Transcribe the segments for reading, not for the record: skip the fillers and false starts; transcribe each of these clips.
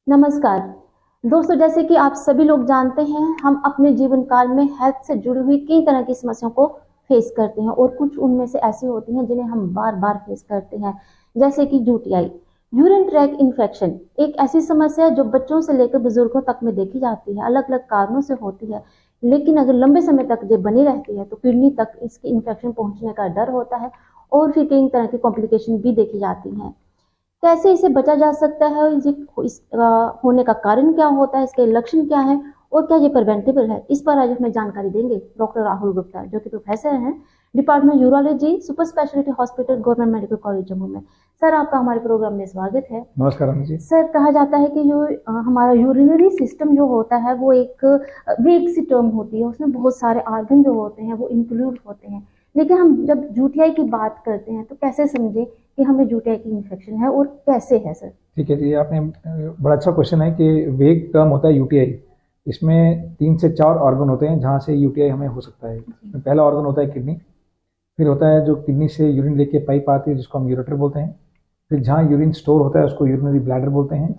नमस्कार दोस्तों, जैसे कि आप सभी लोग जानते हैं, हम अपने जीवन काल में हेल्थ से जुड़ी हुई कई तरह की समस्याओं को फेस करते हैं और कुछ उनमें से ऐसी होती हैं जिन्हें हम बार बार फेस करते हैं, जैसे कि यूटीआई, यूरिन ट्रैक इन्फेक्शन। एक ऐसी समस्या है जो बच्चों से लेकर बुजुर्गों तक में देखी जाती है, अलग अलग कारणों से होती है, लेकिन अगर लंबे समय तक ये बनी रहती है तो किडनी तक इसकी इन्फेक्शन पहुंचने का डर होता है और फिर कई तरह की कॉम्प्लिकेशन भी देखी जाती हैं। कैसे इसे बचा जा सकता है, होने का कारण क्या होता है, इसके लक्षण क्या है और क्या ये प्रिवेंटेबल है, इस पर आज हमें जानकारी देंगे डॉक्टर राहुल गुप्ता, जो कि प्रोफेसर हैं department urology, super speciality hospital, government medical college Jammu में। सर, आपका हमारे प्रोग्राम में स्वागत है। नमस्कार अमित जी। सर, कहा जाता है कि जो हमारा यूरिनरी सिस्टम जो होता है वो एक वेग सी टर्म होती है, उसमें बहुत सारे ऑर्गन जो होते हैं वो इंक्लूड होते हैं, लेकिन हम जब यूटीआई की बात करते हैं तो कैसे समझें कि हमें यूटीआई की इन्फेक्शन है और कैसे है सर? ठीक है जी, आपने बड़ा अच्छा क्वेश्चन है कि वेग टर्म होता है यूटीआई। इसमें 3 से 4 ऑर्गन होते हैं जहाँ से यूटीआई हमें हो सकता है। इसमें पहला ऑर्गन होता है किडनी, फिर होता है जो किडनी से यूरिन लेके पाइप आती है जिसको हम यूरेटर बोलते हैं, फिर जहाँ यूरिन स्टोर होता है उसको यूरिनरी ब्लैडर बोलते हैं,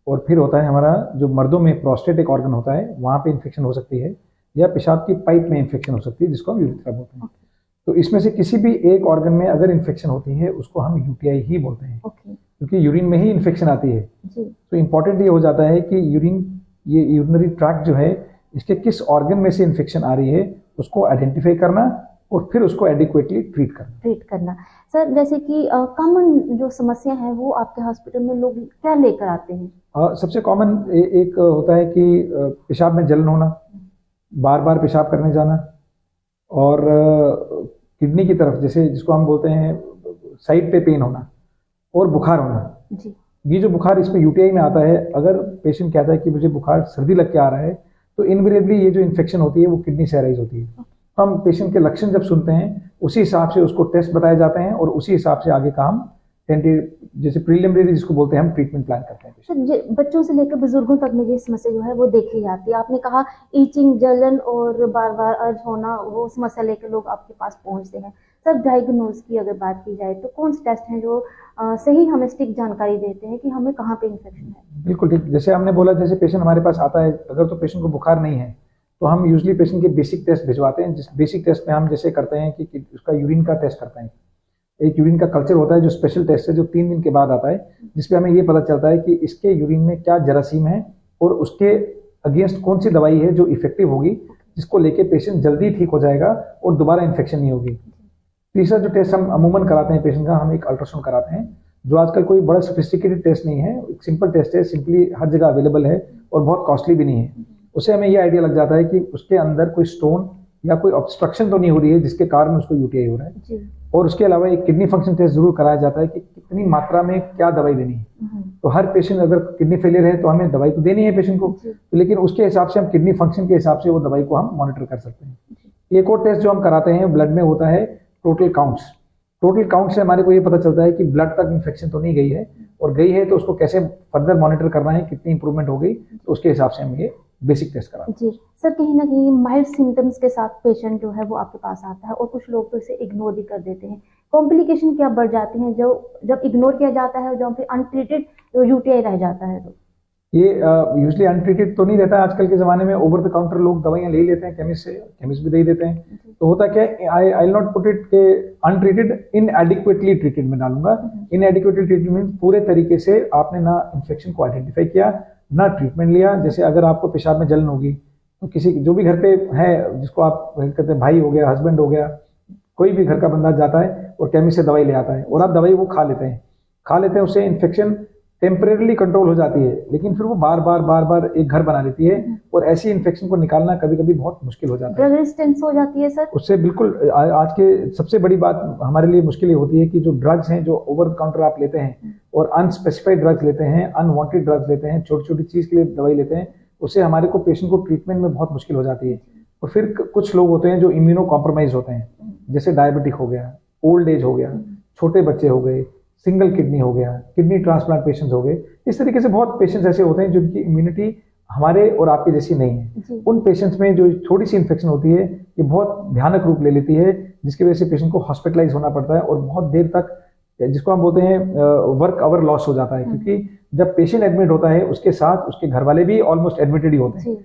और फिर होता है हमारा जो मर्दों में प्रोस्टेट एक ऑर्गन होता है, वहाँ पे इन्फेक्शन हो सकती है, या पेशाब की पाइप में इन्फेक्शन हो सकती है जिसको हम यूरेथ्रा बोलते हैं। तो इसमें से किसी भी एक ऑर्गन में अगर इन्फेक्शन होती है उसको हम यूटीआई ही बोलते हैं, क्योंकि यूरिन में ही इन्फेक्शन आती है। तो इम्पॉर्टेंट ये हो जाता है कि ये यूरिनरी ट्रैक्ट जो है, इसके किस ऑर्गन में से इन्फेक्शन आ रही है उसको आइडेंटिफाई करना और फिर उसको एडिक्वेटली ट्रीट करना। सर, जैसे कि कॉमन जो समस्या है वो आपके हॉस्पिटल में लोग क्या लेकर आते हैं? सबसे कॉमन एक होता है कि पेशाब में जलन होना, बार बार पेशाब करने जाना, और किडनी की तरफ जैसे जिसको हम बोलते हैं साइड पे पेन होना, और बुखार होना जी। ये जो बुखार इसमें यूटीआई में आता है, अगर पेशेंट कहता है कि मुझे बुखार सर्दी लग के आ रहा है तो इनवेरिएबली ये जो इन्फेक्शन होती है वो किडनी से अराइज होती है। हम पेशेंट के लक्षण जब सुनते हैं उसी हिसाब से उसको टेस्ट बताए जाते हैं और उसी हिसाब से आगे काम जैसे प्रीलिमिनरी जिसको बोलते हैं हम ट्रीटमेंट प्लान करते हैं। सर, बच्चों से लेकर बुजुर्गों तक में ये समस्या जो है वो देखी जाती है। आपने कहा ईचिंग, जलन और बार बार अर्ज होना, वो समस्या लेकर लोग आपके पास पहुंचते हैं। सर, डायग्नोज की अगर बात की जाए तो कौन से टेस्ट हैं जो सही हमें स्टिक जानकारी देते हैं कि हमें कहाँ पे इन्फेक्शन है? बिल्कुल ठीक, जैसे हमने बोला, जैसे पेशेंट हमारे पास आता है, अगर तो पेशेंट को बुखार नहीं है तो हम यूजली पेशेंट के बेसिक टेस्ट भिजवाते हैं। जिस बेसिक टेस्ट में हम जैसे करते हैं कि उसका यूरिन का टेस्ट करते हैं। एक यूरिन का कल्चर होता है जो स्पेशल टेस्ट है, जो 3 दिन के बाद आता है, जिसपे हमें ये पता चलता है कि इसके यूरिन में क्या जरासीम है और उसके अगेंस्ट कौन सी दवाई है जो इफेक्टिव होगी, जिसको लेके पेशेंट जल्दी ठीक हो जाएगा और दोबारा इन्फेक्शन नहीं होगी। तीसरा जो टेस्ट हम अमूमन कराते हैं पेशेंट का, हम एक अल्ट्रासाउंड कराते हैं, जो आजकल कोई बड़ा सोफिस्टिकेटेड टेस्ट नहीं है, एक सिंपल टेस्ट है, सिंपली हर जगह अवेलेबल है और बहुत कॉस्टली भी नहीं है। उससे हमें ये आइडिया लग जाता है कि उसके अंदर कोई स्टोन या कोई ऑब्स्ट्रक्शन तो नहीं हो रही है जिसके कारण उसको यूटीआई हो रहा है। और उसके अलावा एक किडनी फंक्शन टेस्ट जरूर कराया जाता है कि कितनी मात्रा में क्या दवाई देनी है। तो हर पेशेंट अगर किडनी फेलियर है तो हमें दवाई तो देनी है पेशेंट को, लेकिन उसके हिसाब से हम किडनी फंक्शन के हिसाब से वो दवाई को हम मॉनिटर कर सकते हैं। एक और टेस्ट जो हम कराते हैं ब्लड में होता है टोटल काउंट्स। टोटल काउंट से हमारे को ये पता चलता है कि ब्लड तक इन्फेक्शन तो नहीं गई है, और गई है तो उसको कैसे फर्दर मॉनिटर करना है, कितनी इंप्रूवमेंट हो गई, तो उसके हिसाब से हम ये बेसिक टेस्ट कराते हैं। जी सर, कहीं ना कहीं माइल्ड सिम्टम्स के साथ पेशेंट जो है वो आपके पास आता है और कुछ लोग तो इसे इग्नोर भी कर देते हैं। कॉम्प्लिकेशन क्या बढ़ जाती हैं जो जब इग्नोर किया जाता है, जब फिर अनट्रीटेड यूटीआई रह जाता है? तो ये यूजली अनट्रीटेड तो नहीं रहता है। आजकल के ज़माने में ओवर द काउंटर लोग दवाइयाँ ले लेते हैं केमिस्ट से, केमिस्ट भी दे देते हैं। तो होता क्या है, I will not put it के अनट्रीटेड, इनएडिक्वेटली ट्रीटेड में डालूंगा। इनएडिक्वेटली ट्रीटेड मीन पूरे तरीके से आपने ना इन्फेक्शन को आइडेंटिफाई किया, ना ट्रीटमेंट लिया। जैसे अगर आपको पेशाब में जलन होगी तो किसी जो भी घर पे है, जिसको आप कहते हैं भाई हो गया, हस्बैंड हो गया, कोई भी घर का बंदा जाता है और केमिस्ट से दवाई ले आता है और आप दवाई वो खा लेते हैं, उससे इन्फेक्शन टेम्परेरली कंट्रोल हो जाती है, लेकिन फिर वो बार बार एक घर बना लेती है और ऐसी इन्फेक्शन को निकालना कभी कभी बहुत मुश्किल हो जाता है। ड्रग रेजिस्टेंस हो जाती है सर उससे। बिल्कुल, आज के सबसे बड़ी बात हमारे लिए मुश्किल ये होती है कि जो ड्रग्स हैं, जो ओवर काउंटर आप लेते हैं और अनस्पेसिफाइड ड्रग्स लेते हैं, अनवांटेड ड्रग्स लेते हैं, छोटी छोटी चीज के लिए दवाई लेते हैं, उससे हमारे को पेशेंट को ट्रीटमेंट में बहुत मुश्किल हो जाती है। और फिर कुछ लोग होते हैं जो इम्यूनो कॉम्प्रोमाइज होते हैं, जैसे डायबिटिक हो गया, ओल्ड एज हो गया, छोटे बच्चे हो गए, सिंगल किडनी हो गया, किडनी ट्रांसप्लांट पेशेंट्स हो गए। इस तरीके से बहुत पेशेंट्स ऐसे होते हैं जिनकी इम्यूनिटी हमारे और आपके जैसी नहीं है। उन पेशेंट्स में जो थोड़ी सी इन्फेक्शन होती है, ये बहुत भयानक रूप ले लेती है, जिसकी वजह से पेशेंट को हॉस्पिटलाइज होना पड़ता है और बहुत देर तक, जिसको हम बोलते हैं वर्क आवर लॉस हो जाता है, क्योंकि जब पेशेंट एडमिट होता है उसके साथ उसके घर वाले भी ऑलमोस्ट एडमिटेड ही होते हैं।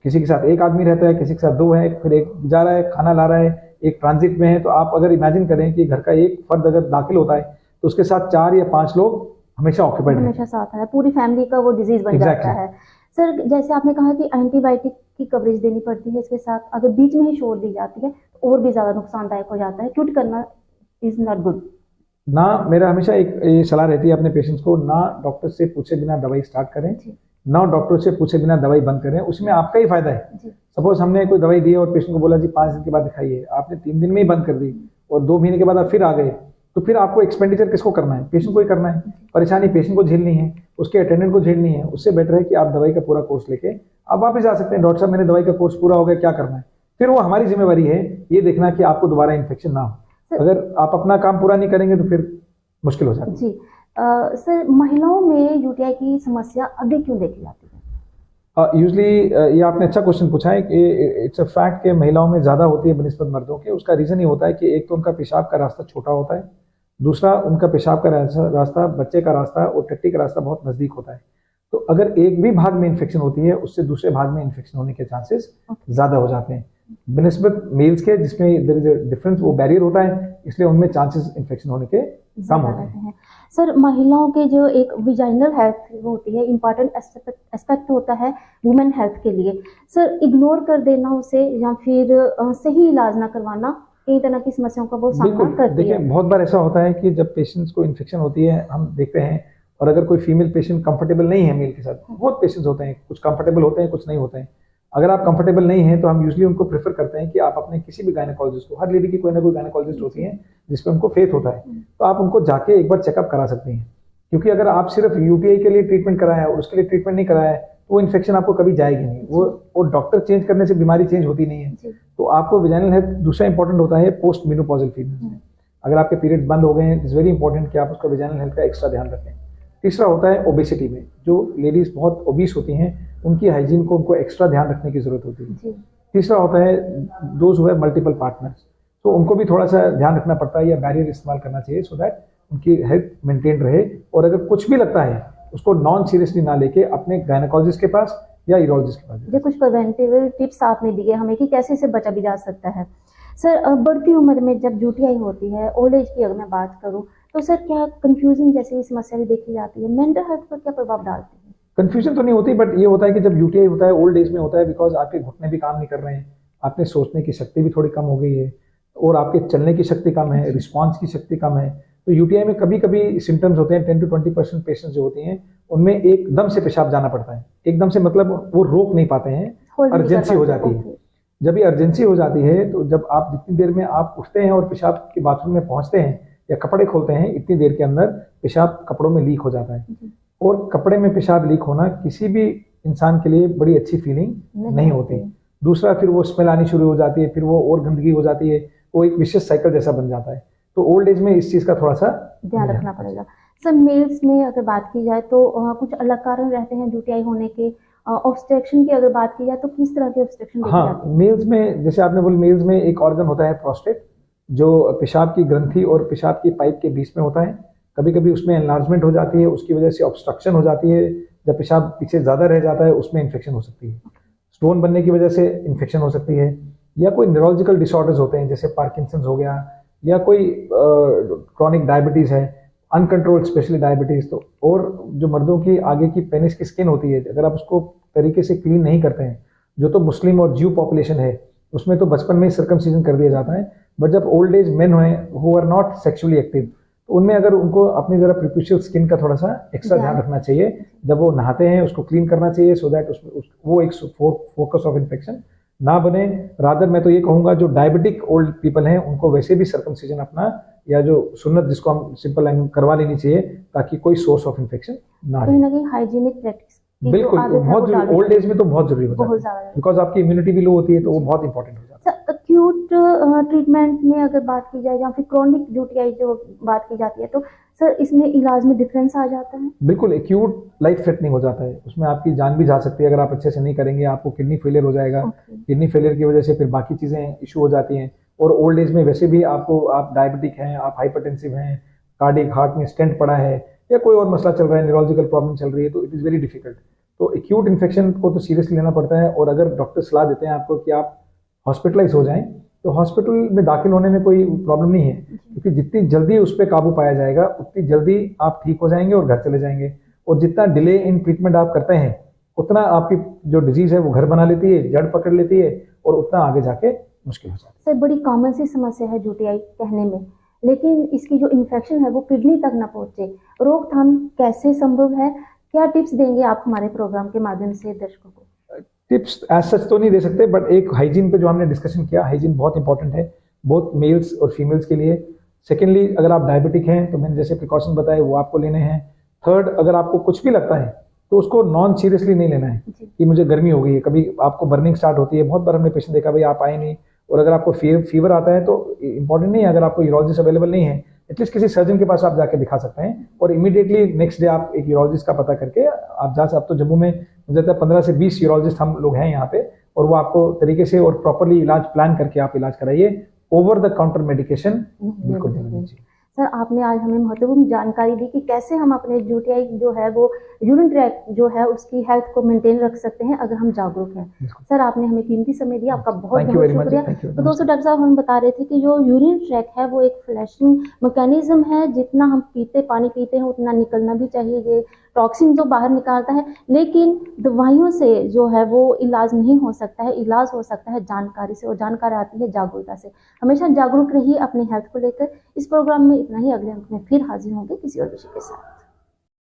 किसी के साथ एक आदमी रहता है, किसी के साथ दो है, फिर एक जा रहा है, खाना ला रहा है, एक ट्रांजिट में है। तो आप अगर इमेजिन करें कि घर का एक फर्द अगर दाखिल होता है तो उसके साथ 4 या 5 लोग हमेशा ऑक्यूपाइड हैं। हमेशा साथ है, पूरी फैमिली का वो डिजीज बन जाता है। सर जैसे आपने कहा कि एंटीबायोटिक की कवरेज देनी पड़ती है, इसके साथ अगर बीच में ही छोड़ दी जाती है तो और भी ज्यादा नुकसानदायक हो जाता है। क्यूट करना इज नॉट गुड। ना मेरा हमेशा एक ये सलाह रहती है अपने पेशेंट्स को, ना डॉक्टर से पूछे बिना दवाई स्टार्ट करें, ना डॉक्टर से पूछे बिना दवाई बंद करें। उसमें आपका ही फायदा है। सपोज हमने कोई दवाई दी है और पेशेंट को बोला जी 5 दिन के बाद दिखाइए, आपने 3 दिन में ही बंद कर दी और 2 महीने के बाद आप फिर आ गए, तो फिर आपको एक्सपेंडिचर किसको करना है? पेशेंट को ही करना है। परेशानी पेशेंट को झेलनी है, उसके अटेंडेंट को झेलनी है। उससे बेटर है कि आप दवाई का पूरा कोर्स लेके आप वापस आ सकते हैं। डॉक्टर साहब मैंने दवाई का कोर्स पूरा हो गया, क्या करना है? फिर वो हमारी जिम्मेवारी है ये देखना कि आपको दोबारा इन्फेक्शन ना हो। अगर आप अपना काम पूरा नहीं करेंगे तो फिर मुश्किल हो जाती है। जी सर, महिलाओं में यूटीआई की समस्या अधिक क्यों देखी जाती है? यूजली ये आपने अच्छा क्वेश्चन पूछा है कि इट्स अ फैक्ट कि महिलाओं में ज़्यादा होती है बनिस्बत मर्दों के। उसका रीज़न ये होता है कि एक तो उनका पेशाब का रास्ता छोटा होता है, दूसरा उनका पेशाब का रास्ता, बच्चे का रास्ता और टट्टी का रास्ता बहुत नज़दीक होता है। तो अगर एक भी भाग में इन्फेक्शन होती है उससे दूसरे भाग में इन्फेक्शन होने के चांसेस ज़्यादा हो जाते हैं बनिस्बत मेल्स के, जिसमें देयर इज अ डिफरेंस, वो बैरियर होता है, इसलिए उनमें चांसेस इन्फेक्शन होने के कम होते हैं। सर महिलाओं के जो एक विजाइनल हेल्थ होती है, इंपॉर्टेंट एस्पेक्ट होता है वुमेन हेल्थ के लिए। सर इग्नोर कर देना उसे या फिर सही इलाज ना करवाना कई तरह की समस्याओं का वो सामना करती है। देखिए बहुत बार ऐसा होता है कि जब पेशेंट्स को इन्फेक्शन होती है हम देखते हैं, और अगर कोई फीमेल पेशेंट कंफर्टेबल नहीं है मेल के साथ, बहुत पेशेंट्स होते हैं, कुछ कंफर्टेबल होते हैं कुछ नहीं होते हैं। अगर आप कंफर्टेबल नहीं हैं तो हम यूजुअली उनको प्रेफर करते हैं कि आप अपने किसी भी गायनेकोलॉजिस्ट को, हर लेडी की कोई ना कोई गायनेकोलॉजिस्ट होती है जिसपे उनको फेथ होता है, तो आप उनको जाके एक बार चेकअप करा सकते हैं। क्योंकि अगर आप सिर्फ यूटीआई के लिए ट्रीटमेंट कराया और उसके लिए ट्रीटमेंट नहीं कराया है तो वो इन्फेक्शन आपको कभी जाएगी नहीं। वो डॉक्टर चेंज करने से बीमारी चेंज होती नहीं है। तो आपको विजाइनल हेल्थ दूसरा इंपॉर्टेंट होता है पोस्ट मेनोपॉजल फीमेल्स में। अगर आपके पीरियड्स बंद हो गए हैं, इट्स वेरी इंपॉर्टेंट कि आप उसका विजाइनल हेल्थ का एक्स्ट्रा ध्यान रखें। तीसरा होता है ओबेसिटी में, जो लेडीज बहुत ओबीस होती हैं उनकी हाइजीन को उनको एक्स्ट्रा ध्यान रखने की जरूरत होती है। तीसरा होता है those who have multiple partners, तो उनको भी थोड़ा सा ध्यान रखना पड़ता है या बैरियर इस्तेमाल करना चाहिए सो दैट उनकी हेल्थ मेंटेन रहे। और अगर कुछ भी लगता है उसको नॉन सीरियसली ना लेके अपने गायनेकोलॉजिस्ट के पास या यूरोलॉजिस्ट के पास। जो कुछ प्रिवेंटिव टिप्स आपने दिए हमें कि कैसे इसे बचा भी जा सकता है। सर बढ़ती उम्र में जब यूटीआई होती है, ओल्ड एज की अगर मैं बात करूं तो सर क्या कंफ्यूजन जैसी समस्या भी देखी जाती है? मेंटल हेल्थ पर क्या प्रभाव डालती है? कंफ्यूजन तो नहीं होती, बट ये होता है कि जब यूटीआई होता है ओल्ड एज में होता है, बिकॉज आपके घुटने भी काम नहीं कर रहे हैं, आपने सोचने की शक्ति भी थोड़ी कम हो गई है और आपके चलने की शक्ति कम है, रिस्पॉन्स की शक्ति कम है। तो यूटीआई में कभी कभी सिम्टम्स होते हैं, 10 to 20% पेशेंट्स जो होती हैं उनमें एकदम से पेशाब जाना पड़ता है। एकदम से मतलब वो रोक नहीं पाते हैं, अर्जेंसी हो जाती है। जब ये अर्जेंसी हो जाती है तो जब आप जितनी देर में आप उठते हैं और पेशाब के बाथरूम में पहुंचते हैं या कपड़े खोलते हैं, इतनी देर के अंदर पेशाब कपड़ों में लीक हो जाता है। और कपड़े में पेशाब लीक होना किसी भी इंसान के लिए बड़ी अच्छी फीलिंग नहीं होती। दूसरा फिर वो स्मेल आनी शुरू हो जाती है, फिर वो और गंदगी हो जाती है, वो एक विशेष साइकिल जैसा बन जाता है। तो ओल्ड एज में इस चीज का थोड़ा सा ध्यान रखना पड़ेगा। सर मेल्स में अगर बात की जाए तो कुछ अलग कारण रहते हैं यूटीआई होने के। ऑब्स्ट्रक्शन की अगर बात की जाए तो किस तरह के ऑब्स्ट्रक्शन देखी जाती है? मेल्स में जैसे आपने बोला, मेल्स में एक ऑर्गन होता है प्रोस्टेट, जो पेशाब की ग्रंथि और पेशाब की पाइप के बीच में होता है। कभी कभी उसमें एनलार्जमेंट हो जाती है, उसकी वजह से ऑब्स्ट्रक्शन हो जाती है। जब पेशाब पीछे ज़्यादा रह जाता है उसमें इन्फेक्शन हो सकती है। स्टोन बनने की वजह से इन्फेक्शन हो सकती है, या कोई न्यूरोलॉजिकल डिसऑर्डर्स होते हैं जैसे पार्किंसंस हो गया, या कोई क्रॉनिक डायबिटीज़ है, अनकंट्रोल्ड स्पेशली डायबिटीज़। तो और जो मर्दों की आगे की पेनिस की स्किन होती है, अगर आप उसको तरीके से क्लीन नहीं करते हैं, जो तो मुस्लिम और ज्यू पॉपुलेशन है उसमें तो बचपन में ही सर्कमसिजन कर दिया जाता है। बट जब old age men who are not sexually active, तो उनमें अगर उनको अपनी जरा प्रिपिशियल स्किन का थोड़ा सा एक्स्ट्रा ध्यान रखना चाहिए। जब वो नहाते हैं उसको क्लीन करना चाहिए सो दैट वो एक फोकस ऑफ इन्फेक्शन ना बने। रादर मैं तो ये कहूँगा जो डायबिटिक ओल्ड पीपल हैं उनको वैसे भी सर्कमसिजन अपना, या जो सुन्नत जिसको हम सिंपल करवा लेनी चाहिए, ताकि कोई सोर्स ऑफ इन्फेक्शन ना कहीं ना कहीं हाइजीनिक प्रैक्टिस बिल्कुल बहुत जरूरी, ओल्ड एज में तो बहुत जरूरी होता है, बिकॉज आपकी इम्यूनिटी भी लो होती है, तो वो बहुत इंपॉर्टेंट हो जाता है। एक्यूट ट्रीटमेंट में अगर बात की जाए या फिर क्रॉनिक यूटीआई जो बात की जाती है, तो सर इसमें इलाज में डिफरेंस आ जाता है? बिल्कुल, एक्यूट लाइफ थ्रेटनिंग हो जाता है, उसमें आपकी जान भी जा सकती है अगर आप अच्छे से नहीं करेंगे। आपको किडनी फेलियर हो जाएगा, किडनी फेलियर की वजह से फिर बाकी चीजें इशू हो जाती हैं। और ओल्ड एज में वैसे भी आप डायबिटिक हैं, आप हाइपरटेंसिव हैं, कार्डियक हार्ट में स्टेंट पड़ा है, या कोई और मसला चल रहा है, न्यूरोलॉजिकल प्रॉब्लम चल रही है, तो इट इज़ वेरी डिफिकल्ट। तो एक्यूट इन्फेक्शन को तो सीरियसली लेना पड़ता है, और अगर डॉक्टर सलाह देते हैं आपको कि आप हॉस्पिटलाइज हो जाएं, तो हॉस्पिटल में दाखिल होने में कोई प्रॉब्लम नहीं है, क्योंकि जितनी जल्दी उस पर काबू पाया जाएगा उतनी जल्दी आप ठीक हो जाएंगे और घर चले जाएंगे। और जितना डिले इन ट्रीटमेंट आप करते हैं उतना आपकी जो डिजीज है वो घर बना लेती है, जड़ पकड़ लेती है, और उतना आगे जाके मुश्किल हो जाता है। सर, बड़ी कॉमन सी समस्या है यूटीआई कहने में, लेकिन इसकी जो इन्फेक्शन है वो किडनी तक ना पहुंचे, रोकथाम कैसे संभव है? क्या टिप्स देंगे आप हमारे प्रोग्राम के माध्यम से दर्शकों को? टिप्स एज सच तो नहीं दे सकते, बट एक हाइजीन पे जो हमने डिस्कशन किया, हाइजीन बहुत इंपॉर्टेंट है बोथ मेल्स और फीमेल्स के लिए। सेकेंडली, अगर आप डायबिटिक हैं तो मैंने जैसे प्रिकॉशन बताए वो आपको लेने हैं। थर्ड, अगर आपको कुछ भी लगता है तो उसको नॉन सीरियसली नहीं लेना है कि मुझे गर्मी हो गई है, कभी आपको बर्निंग स्टार्ट होती है, बहुत बार हमने पेशेंट देखा भाई आप आए नहीं, और अगर आपको फीवर आता है तो इंपॉर्टेंट नहीं है, अगर आपको यूरोलॉजिस्ट अवेलेबल नहीं है एटलीस्ट किसी सर्जन के पास आप जाके दिखा सकते हैं, और इमीडिएटली नेक्स्ट डे आप एक यूरोलॉजिस्ट का पता करके आप जा सकते। अब तो जम्मू में मुझे लगता है 15 से 20 यूरोलॉजिस्ट हम लोग हैं यहाँ पे, और वो आपको तरीके से और प्रॉपरली इलाज प्लान करके आप इलाज कराइए। ओवर द काउंटर मेडिकेशन बिल्कुल देना चाहिए। सर, आपने आज हमें महत्वपूर्ण जानकारी दी कि कैसे हम अपने यूटीआई जो है वो यूरिन ट्रैक जो है उसकी हेल्थ को मेंटेन रख सकते हैं अगर हम जागरूक हैं। सर, आपने हमें कीमती समय दिया, आपका बहुत बहुत शुक्रिया। तो दोस्तों, डॉक्टर साहब हम बता रहे थे कि जो यूरिन ट्रैक है वो एक फ्लैशिंग मैकेनिज्म है, जितना हम पानी पीते हैं उतना निकलना भी चाहिए, ये टॉक्सिन तो बाहर निकालता है, लेकिन दवाइयों से जो है वो इलाज नहीं हो सकता है। इलाज हो सकता है जानकारी से, और जानकारी आती है जागरूकता से। हमेशा जागरूक रहिए अपनी हेल्थ को लेकर। इस प्रोग्राम में इतना ही, अगले अंक में फिर हाजिर होंगे किसी और विषय के साथ।